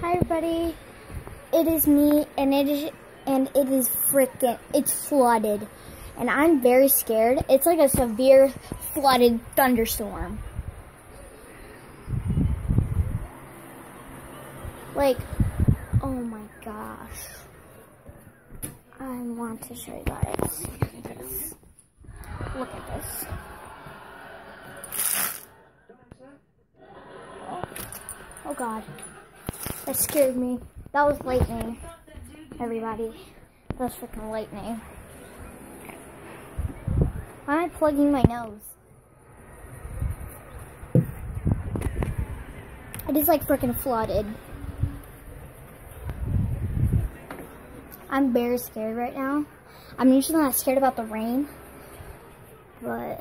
Hi everybody, it is me, and it is it's flooded, and I'm very scared. It's like a severe flooded thunderstorm. Like, oh my gosh. I want to show you guys this. Look at this. Oh God. That scared me. That was lightning, everybody. That was freaking lightning. Why am I plugging my nose? It is like freaking flooded. I'm very scared right now. I'm usually not scared about the rain, but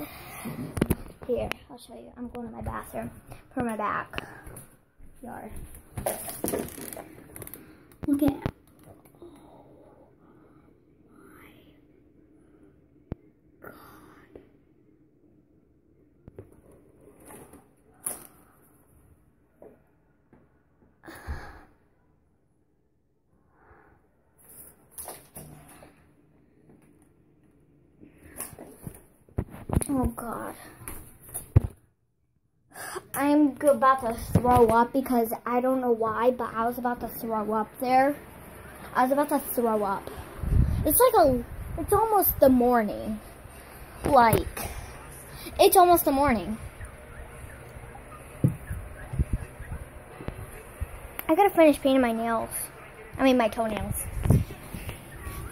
here, I'll show you. I'm going to my bathroom for my backyard. Look at it. Oh God. I'm about to throw up because I don't know why, but I was about to throw up there. I was about to throw up. It's almost the morning. It's almost the morning. I gotta finish painting my nails. I mean my toenails.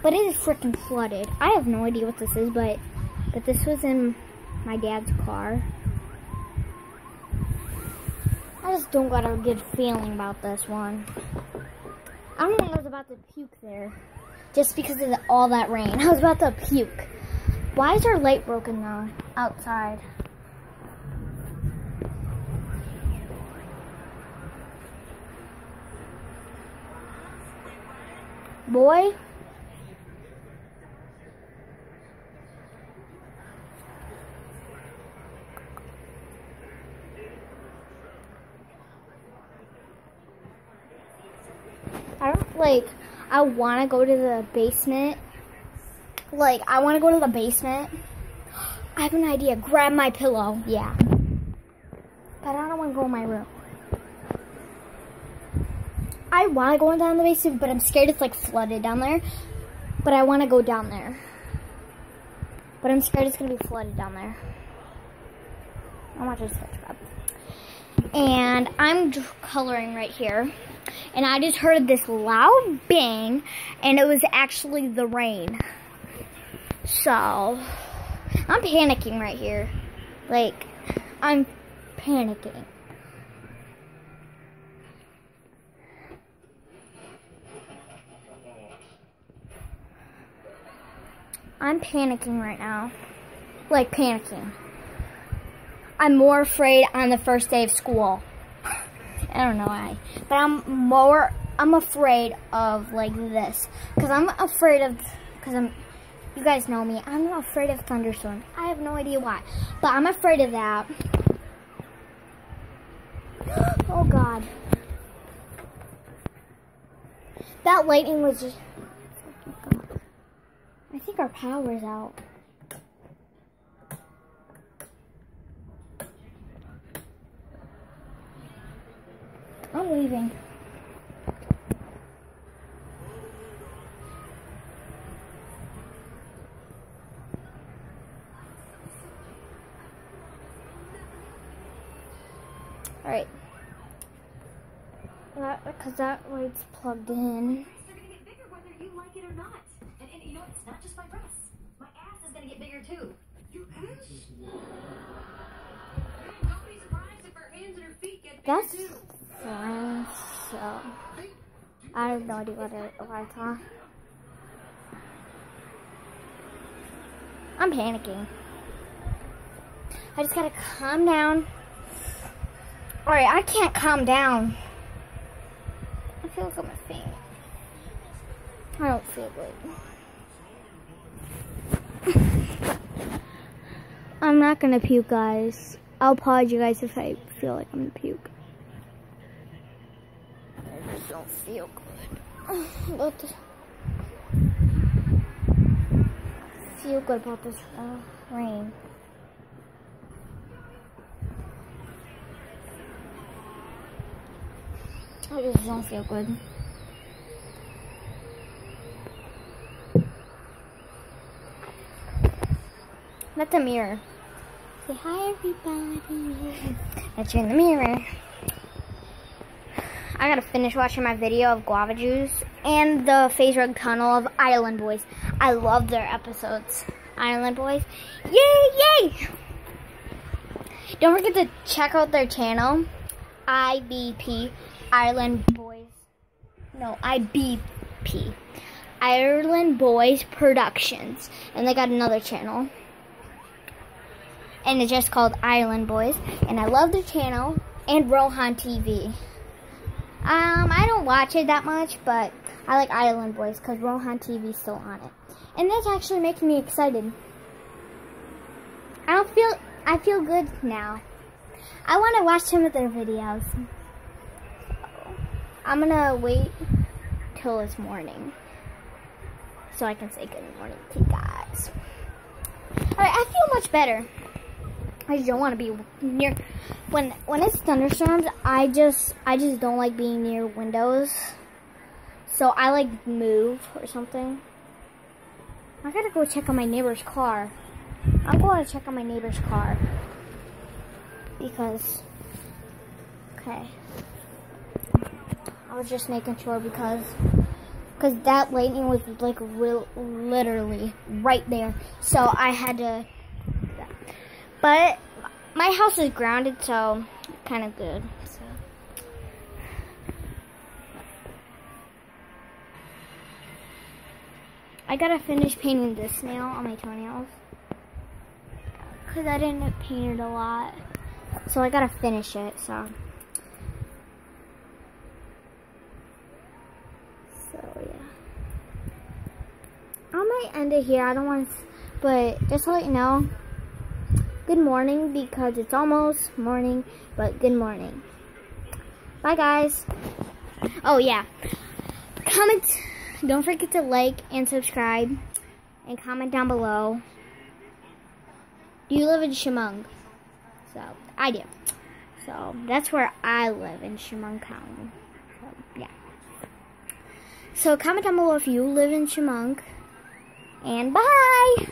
But it is freaking flooded. I have no idea what this is, but this was in my dad's car. I just don't got a good feeling about this one. I don't know, I was about to puke there. Just because of all that rain. I was about to puke. Why is our light broken though? Outside. Boy. I want to go to the basement. I want to go to the basement. I have an idea. Grab my pillow. Yeah. But I don't want to go in my room. I want to go down the basement, but I'm scared it's flooded down there. But I want to go down there. But I'm scared it's going to be flooded down there. I'm watching SpongeBob. And I'm coloring right here. And I just heard this loud bang, and it was actually the rain. So, I'm panicking right here. I'm panicking. I'm panicking right now. Panicking. I'm more afraid on the first day of school. I don't know why, but I'm afraid of this, you guys know me, I'm afraid of thunderstorms. I have no idea why, but I'm afraid of that. Oh God. That lightning was just, I think our power's out. I'm leaving. Alright. Because that light's plugged in. They're gonna get bigger whether you like it or not. And you know what? It's not just my breasts. My ass is gonna get bigger too. Your ass? Don't be surprised if her hands and her feet get bigger too. Fine, so I have no idea what I thought. I'm panicking. I just gotta calm down. Alright, I can't calm down. I feel like I'm a faint. I don't feel good. I'm not gonna puke, guys. I'll apologize you guys if I feel like I'm gonna puke. don't feel good about this. Feel good about this rain. I just don't feel good. That's a mirror. Say hi, everybody. That's you in the mirror. I gotta finish watching my video of Guava Juice and the Phase Rug Tunnel of Island Boys. I love their episodes. Island Boys. Yay, yay! Don't forget to check out their channel. IBP. Ireland Boys. No, IBP. Ireland Boys Productions. And they got another channel. And it's just called Island Boys. And I love their channel. And Rohan TV. I don't watch it that much, but I like Island Boys because Rohan TV's still on it. And that's actually making me excited. I feel good now. I want to watch some of their videos. So, I'm going to wait till this morning so I can say good morning to you guys. Alright, I feel much better. I just don't want to be near when it's thunderstorms. I just don't like being near windows. So I like move or something. I gotta go check on my neighbor's car. I'm going to check on my neighbor's car because okay. I was just making sure because that lightning was like literally right there. So I had to. But my house is grounded, so kind of good. So. I gotta finish painting this nail on my toenails because I didn't paint it a lot, so I gotta finish it. So yeah, I might end it here. I don't want to, but just to let you know. Good morning because it's almost morning, but good morning. Bye, guys. Oh, yeah. Comment. Don't forget to like and subscribe and comment down below. Do you live in Chemung? So, I do. So, that's where I live in Chemung County. So, yeah. So, comment down below if you live in Chemung. And bye!